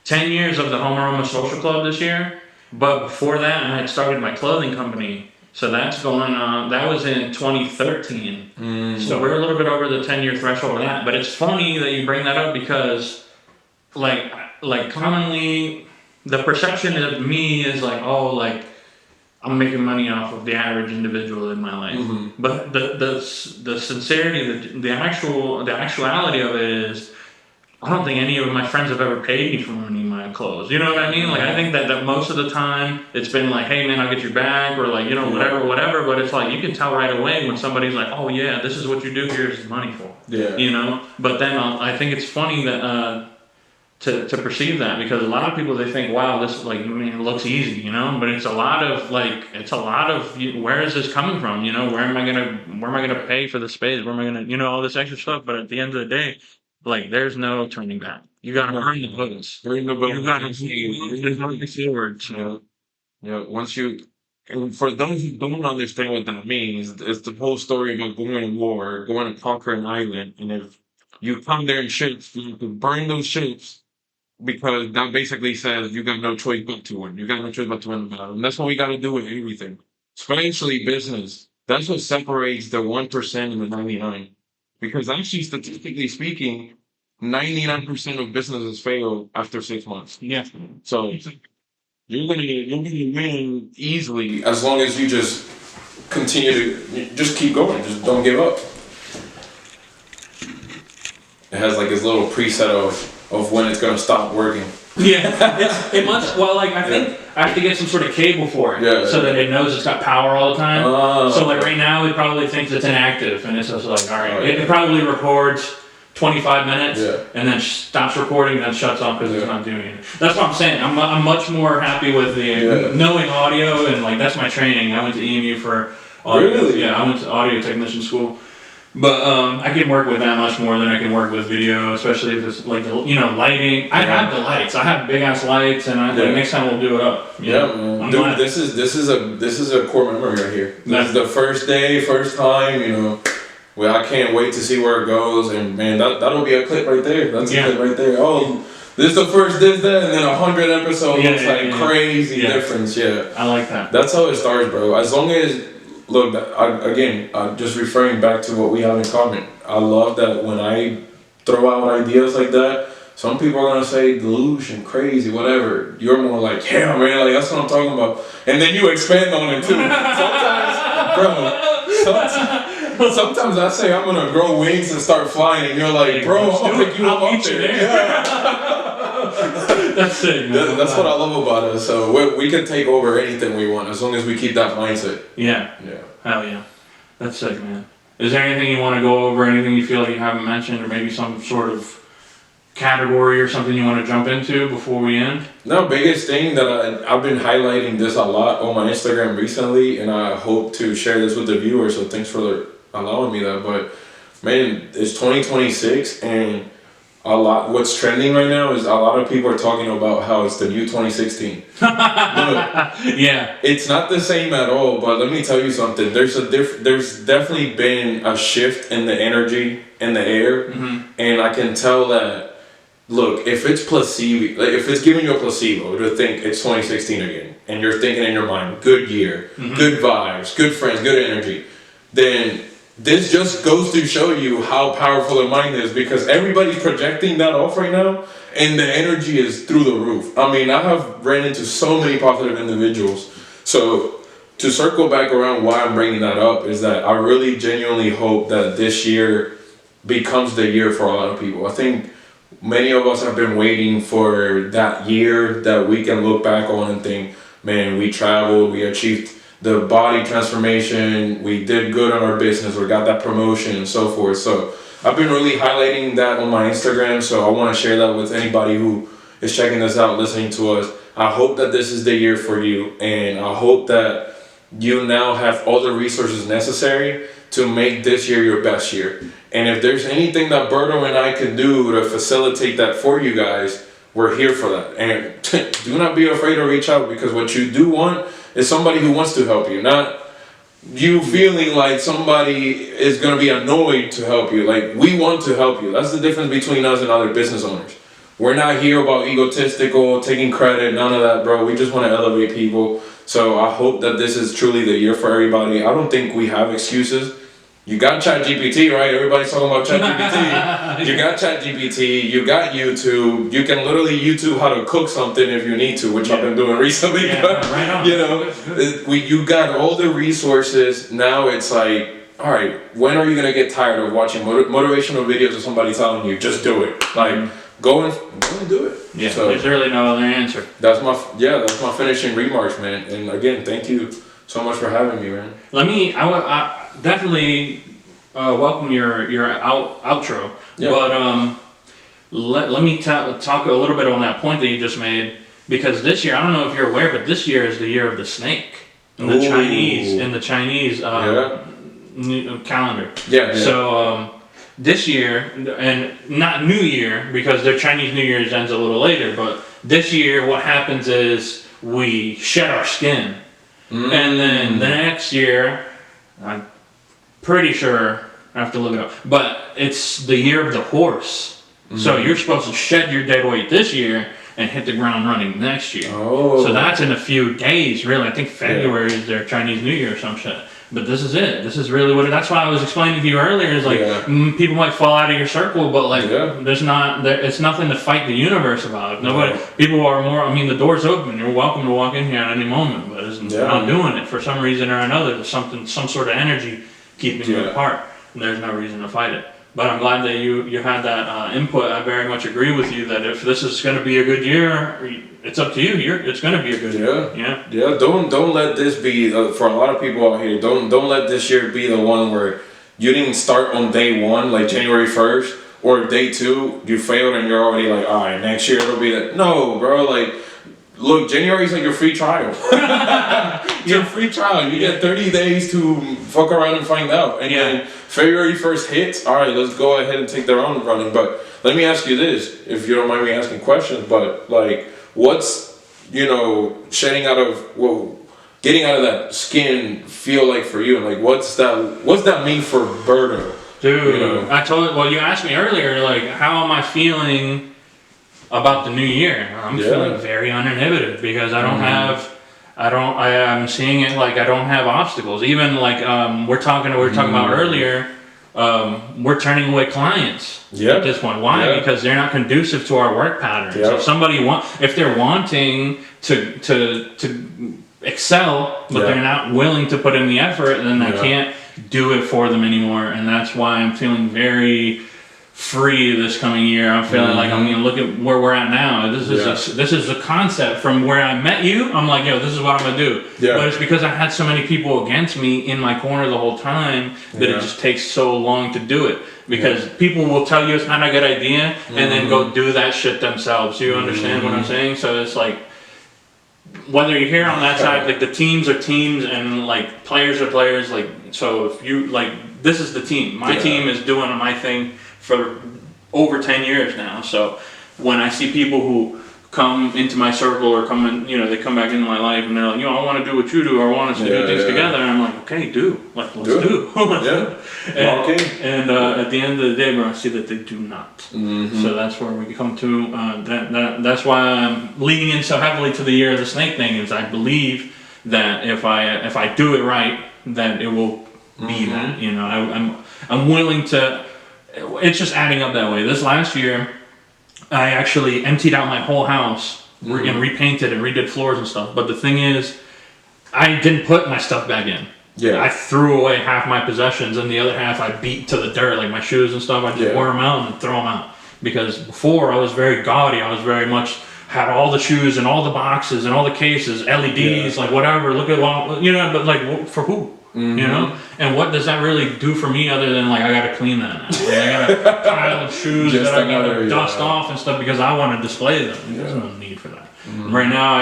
10 years of the Home Aroma Social Club this year. But before that, I had started my clothing company. So that's going on, that was in 2013. So we're a little bit over the 10-year threshold of that. But it's funny that you bring that up because, like commonly, the perception of me is like, oh, like, I'm making money off of the average individual in my life. Mm-hmm. But the sincerity, the actuality of it is, I don't think any of my friends have ever paid me for any of my clothes. You know what I mean? Like, I think that most of the time it's been like, hey man, I'll get your bag, or like, whatever. But it's like, you can tell right away when somebody's like, oh yeah, this is what you do, here's the money for. Yeah. But then I think it's funny that to perceive that, because a lot of people, they think, wow, this it looks easy, but it's a lot of where is this coming from? Where am I gonna pay for the space? Where am I gonna all this extra stuff? But at the end of the day, like, there's no turning back. You gotta earn the books. You gotta there's no forward. So. Yeah. And for those who don't understand what that means, it's the whole story about going to war, going to conquer an island, and if you come there in ships, you have to burn those ships, because that basically says you got no choice but to win. You got no choice but to win the battle. And that's what we got to do with everything, especially business. That's what separates the 1% and the 99%. Because actually, statistically speaking, 99% of businesses fail after 6 months. Yeah. So you're gonna win easily As long as you just continue to just keep going, just don't give up. It has like this little preset of when it's gonna stop working. Yeah, it must. Well, like, I think I have to get some sort of cable for it, so that it knows it's got power all the time. So like right now, it probably thinks it's inactive, and it's just like, all right, it probably records 25 minutes, Yeah. and then stops recording, then shuts off because it's not doing it. That's what I'm saying. I'm much more happy with the knowing audio, and like that's my training. I went to EMU for audio. Really? Yeah, I went to audio technician school. But I can work with that much more than I can work with video, especially if it's like lighting. I have the lights. I have big ass lights, and like next time we'll do it up. Man. Dude, this is a core memory right here. This is the first day, first time. Well, I can't wait to see where it goes, and man, that'll be a clip right there. That's a clip right there. Oh, this is the first this, that, and then 100 episodes. It's like crazy difference. Yeah, I like that. That's how it starts, bro. As long as look, I'm just referring back to what we have in common. I love that when I throw out ideas like that, some people are gonna say delusion, crazy, whatever. You're more like, yeah, man, like that's what I'm talking about, and then you expand on it too. Sometimes I say I'm gonna grow wings and start flying, and you're like, bro, I'm gonna pick you up there. Yeah. That's it, man. That's what I love about us. So we can take over anything we want as long as we keep that mindset. Yeah. Hell yeah. That's sick, man. Is there anything you want to go over? Anything you feel like you haven't mentioned, or maybe some sort of category or something you want to jump into before we end? No, biggest thing that I've been highlighting this a lot on my Instagram recently, and I hope to share this with the viewers. So thanks for allowing me that. But man, it's 2026, and what's trending right now is a lot of people are talking about how it's the new 2016. Look, yeah, it's not the same at all. But let me tell you something. There's definitely been a shift in the energy in the air, and I can tell that. Look, if it's placebo, like if it's giving you a placebo to think it's 2016 again, and you're thinking in your mind, good year, good vibes, good friends, good energy, then this just goes to show you how powerful the mind is, because everybody's projecting that off right now, and the energy is through the roof. I mean, I have ran into so many positive individuals. So to circle back around why I'm bringing that up is that I really genuinely hope that this year becomes the year for a lot of people. I think many of us have been waiting for that year that we can look back on and think, man, we traveled, we achieved the body transformation, we did good on our business, we got that promotion and so forth. So I've been really highlighting that on my Instagram, so I want to share that with anybody who is checking this out, listening to us. I hope that this is the year for you, and I hope that you now have all the resources necessary to make this year your best year. And if there's anything that Berto and I can do to facilitate that for you guys, we're here for that. And do not be afraid to reach out, because what you do want is somebody who wants to help you, not you feeling like somebody is going to be annoyed to help you. Like, we want to help you. That's the difference between us and other business owners. We're not here about egotistical, taking credit, none of that, bro. We just want to elevate people. So I hope that this is truly the year for everybody. I don't think we have excuses. You got ChatGPT, right? Everybody's talking about ChatGPT. You got ChatGPT, you got YouTube. You can literally YouTube how to cook something if you need to, which I've been doing recently. Yeah, but, right on. You got all the resources. Now it's like, all right, when are you going to get tired of watching motivational videos of somebody telling you, just do it? Like, go and do it. Yeah, so, there's really no other answer. That's my finishing remarks, man. And again, thank you so much for having me, man. I definitely welcome your outro, but let me talk a little bit on that point that you just made, because this year, I don't know if you're aware, but this year is the year of the snake in the Chinese calendar. Yeah. So this year, and not New Year, because their Chinese New Year's ends a little later, but this year what happens is we shed our skin. And then the next year, I'm pretty sure, I have to look it up, but it's the year of the horse. So you're supposed to shed your dead weight this year and hit the ground running next year. So that's in a few days, really. I think February is their Chinese New Year or some shit. But this is it. This is really what that's why I was explaining to you earlier, is like, people might fall out of your circle, but like, it's nothing to fight the universe about. People are more, the door's open. You're welcome to walk in here at any moment, but it's not doing it for some reason or another. There's some sort of energy keeping you apart, and there's no reason to fight it. But I'm glad that you had that input. I very much agree with you that if this is going to be a good year, it's up to you. It's going to be a good year. Yeah. Don't let this be for a lot of people out here. Don't let this year be the one where you didn't start on day one, like January 1st, or day 2 you failed and you're already like, all right, next year it'll be that. No, bro, like, look, January's like your free trial. Your free trial. You get 30 days to fuck around and find out. And then February 1st hits. All right, let's go ahead and take the round running. But let me ask you this, if you don't mind me asking questions. But like, what's shedding out of getting out of that skin feel like for you? And like, what's that mean for Berto? Dude, you asked me earlier, like, how am I feeling about the new year? I'm feeling very uninhibited because I am seeing it like I don't have obstacles. Even like we were talking about earlier, we're turning away clients at this point. Why? Because they're not conducive to our work patterns. If they're wanting to excel, but they're not willing to put in the effort, then I can't do it for them anymore. And that's why I'm feeling very free this coming year. I'm feeling like I'm gonna look at where we're at now. This is a concept from where I met you. I'm like, yo, this is what I'm gonna do. But it's because I had so many people against me in my corner the whole time that it just takes so long to do it. Because people will tell you it's not a good idea and then go do that shit themselves. You understand what I'm saying? So it's like, whether you're here on that side, like the teams are teams and like players are players. Like, so if you like, this is the team. My team is doing my thing for over 10 years now. So when I see people who come into my circle or come in, they come back into my life and they're like, I want to do what you do, or I want us to do things together. And I'm like, okay, let's do. And at the end of the day, bro, I see that they do not. So that's where we come to, that's why I'm leaning in so heavily to the year of the snake thing, is I believe that if I do it right, that it will be that, I'm willing to. It's just adding up that way. This last year, I actually emptied out my whole house and repainted and redid floors and stuff. But the thing is, I didn't put my stuff back in. I threw away half my possessions, and the other half I beat to the dirt, like my shoes and stuff. I just wore them out and throw them out. Because before, I was very gaudy. I was very much, had all the shoes and all the boxes and all the cases, LEDs, like whatever. Look at but like, for who? And what does that really do for me other than like I gotta clean that now? Like, I got a pile of shoes that I gotta dust off and stuff because I want to display them. There's no need for that. Right now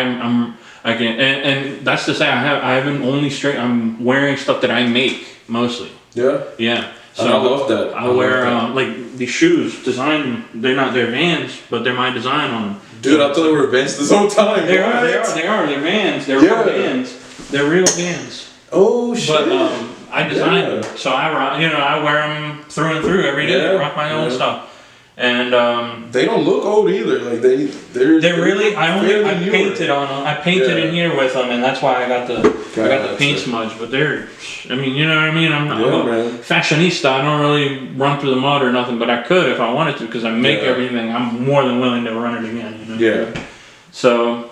I can, and that's to say I'm wearing stuff that I make mostly. So and I love that. I wear like these shoes designed. They're Vans, but they're my design on them. Dude, I thought they were Vans this whole time. They are. They're Vans. They're real Vans. They're real Vans. Oh shit! But I designed them, so I wear them through and through every day. I rock my own stuff, and they don't look old either. Like they're really. I painted on them. I painted in here with them, and that's why I got the paint smudge. But they're, you know what I mean. I'm a fashionista. I don't really run through the mud or nothing, but I could if I wanted to because I make everything. I'm more than willing to run it again. So,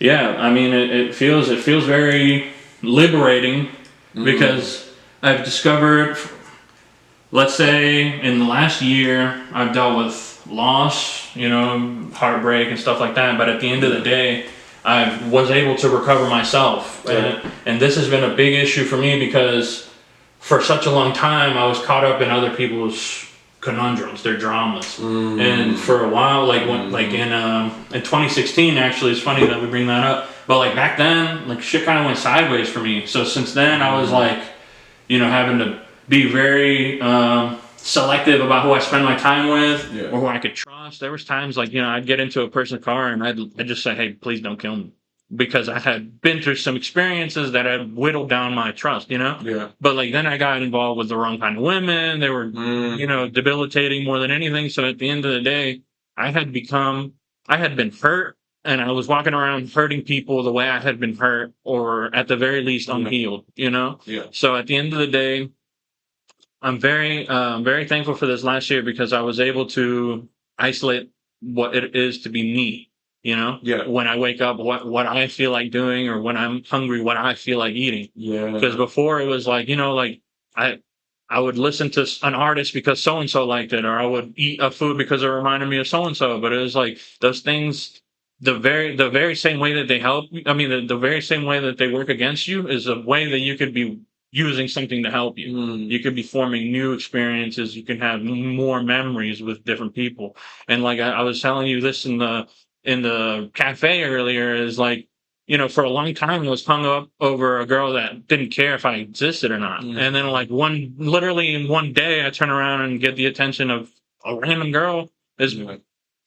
I mean, it feels very liberating because I've discovered, let's say in the last year I've dealt with loss, heartbreak and stuff like that, but at the end of the day I was able to recover myself. And this has been a big issue for me because for such a long time I was caught up in other people's conundrums, their dramas. And for a while, like in 2016, actually, it's funny that we bring that up, but like back then, like shit kind of went sideways for me. So since then I was like, having to be very selective about who I spend my time with or who I could trust. There was times like, I'd get into a person's car and I'd just say, hey, please don't kill me. Because I had been through some experiences that had whittled down my trust, But like then I got involved with the wrong kind of women. They were, debilitating more than anything. So at the end of the day, I had been hurt, and I was walking around hurting people the way I had been hurt, or at the very least unhealed, So at the end of the day, I'm very, very thankful for this last year because I was able to isolate what it is to be me. When I wake up, what I feel like doing, or when I'm hungry, what I feel like eating. Because before it was like, I would listen to an artist because so-and-so liked it, or I would eat a food because it reminded me of so-and-so. But it was like those things, the very same way that they help, the very same way that they work against you is a way that you could be using something to help you. Mm. You could be forming new experiences. You can have more memories with different people. And like I was telling you this in the cafe earlier, is like, for a long time I was hung up over a girl that didn't care if I existed or not. Mm. And then like literally in one day I turn around and get the attention of a random girl. Is Yeah.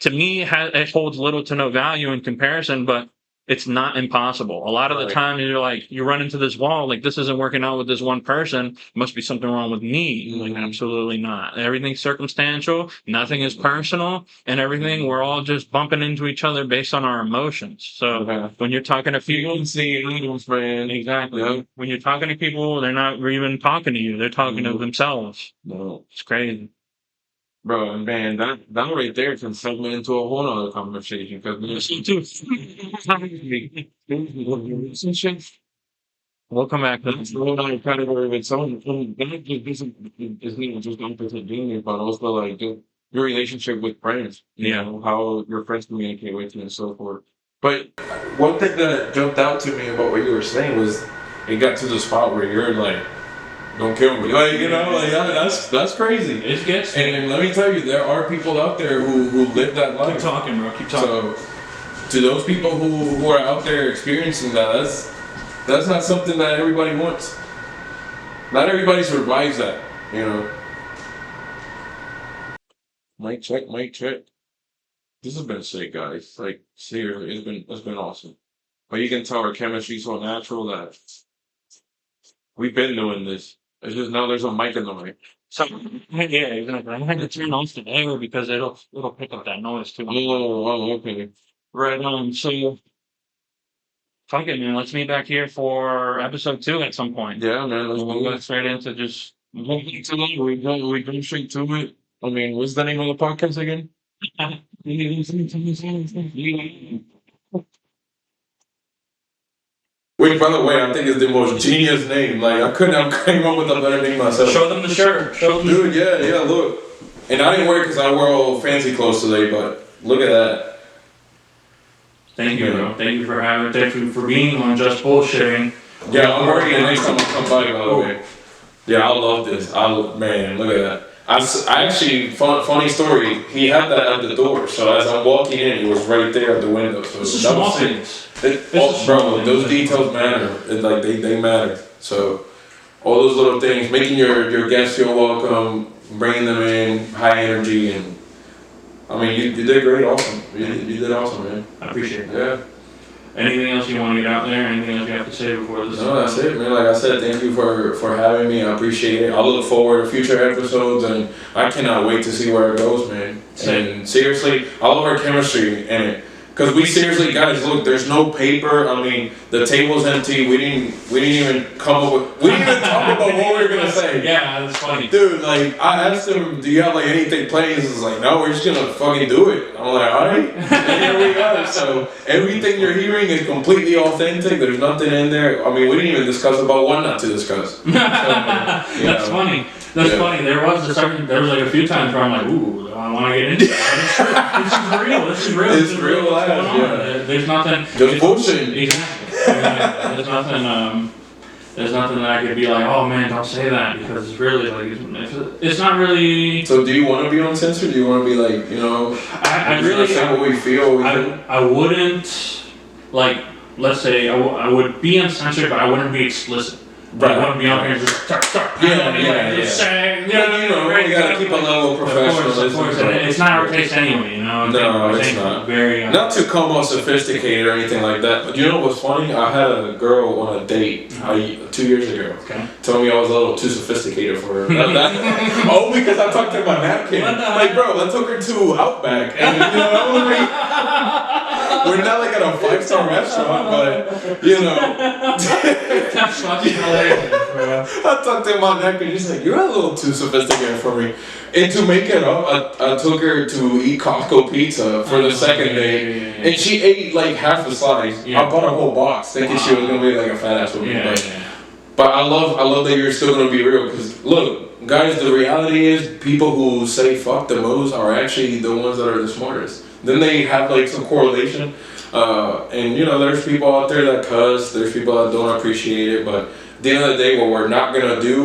To me, it holds little to no value in comparison, but it's not impossible. A lot of the Right. time you're like, you run into this wall, like this isn't working out with this one person, must be something wrong with me. Like, Mhm. absolutely not. Everything's circumstantial, nothing is personal, and everything, we're all just bumping into each other based on our emotions. So Okay. when you're talking to You people, can see angels, man. exactly. Yeah. When you're talking to people, they're not even talking to you, they're talking to Mhm. themselves. No. It's crazy. Bro, and man, that right there can segment into a whole other conversation because Listen to relationships. We'll come back to that's that. a whole other category of its own. And that just isn't just opposite genius, but also like just your relationship with friends. You Yeah. know, how your friends communicate with you and so forth. But one thing that jumped out to me about what you were saying was it got to the spot where you're like, don't kill me. Like, that's crazy. It gets. And let me tell you, there are people out there who live that Keep life. talking, bro. Keep talking. So, to those people who are out there experiencing that, that's not something that everybody wants. Not everybody survives that, you know. Mic check, mic check. This has been sick, guys. Like, seriously, it's been awesome. But you can tell our chemistry's so natural that we've been doing this. It's just now there's a mic in the mic. So yeah, exactly. I had to turn off the air because it'll pick up that noise too. Okay. Right on. So fuck it, man. Let's meet back here for episode 2 at some point. Yeah, man, let's We'll do go it. straight into just We go straight to it. I mean, what's the name of the podcast again? Which, by the way, I think is the most genius name. Like, I couldn't have came up with a better name myself. Show them the shirt. Show them. Dude, yeah, look. And I didn't wear it because I wore all fancy clothes today, but look at that. Thank you, bro. Thank you for having. Thank you for being on Just Bullshitting. Yeah, I'm wearing it next time I come by the way. Yeah, I love this. Man, look at that. I actually, funny story, he had that at the door, so as I'm walking in, it was right there at the window. So This is that small was sick. things. Bro, those details matter. Like they matter. So all those little things, making your guests feel welcome, bringing them in, high energy, and I mean you did great, awesome. You did awesome, man. I appreciate it. Yeah. Anything else you want to get out there? Anything else you have to say before this? No, that's it, man. Like I said, thank you for having me. I appreciate it. I look forward to future episodes, and I cannot wait to see where it goes, man. And seriously, I love our chemistry in it. Because we seriously, guys, look, there's no paper. I mean, the table's empty. We didn't even come up with. We didn't even talk about what we were gonna say. Yeah, that's funny. Dude, like, I asked him, do you have like anything planned? He's like, no, we're just gonna fucking do it. I'm like, alright. And here we are. So everything you're hearing is completely authentic. There's nothing in there. I mean, we didn't even discuss about what not to discuss. That's funny. That's funny. There was like a few times where I'm like, ooh, I want to get into that. This is real. It's real life, yeah. There's nothing. Just bullshit. Exactly. There's nothing. There's nothing that I could be like, oh man, don't say that, because it's really like it's not really. So do you want to be uncensored? Do you want to be like, I really say what we feel? I wouldn't, like, let's say I would be uncensored, but I wouldn't be explicit. Right. I wouldn't be on here and just start saying, you gotta keep a level of professionalism. Of course. And it's not our taste anyway, No, it's not. Not to come off sophisticated or anything like that. But you know what's funny? I had a girl on a date 2 years ago. Okay. Told me I was a little too sophisticated for her. Oh, because I talked to my napkin. Like, bro, I took her to Outback, and we're not like at a 5-star restaurant, but That's fucking hilarious, bro. I talked to my napkin. She's like, "You're a little too sophisticated for me." And to make it up, I took her to eat Costco pizza for the second day, and she ate like half a slice. I bought a whole box, thinking she was gonna be like a fat ass woman. But I love that you're still gonna be real. Because look, guys, the reality is people who say fuck the most are actually the ones that are the smartest. Then they have like some correlation. And there's people out there that cuss, there's people that don't appreciate it, but the end of the day, what we're not gonna do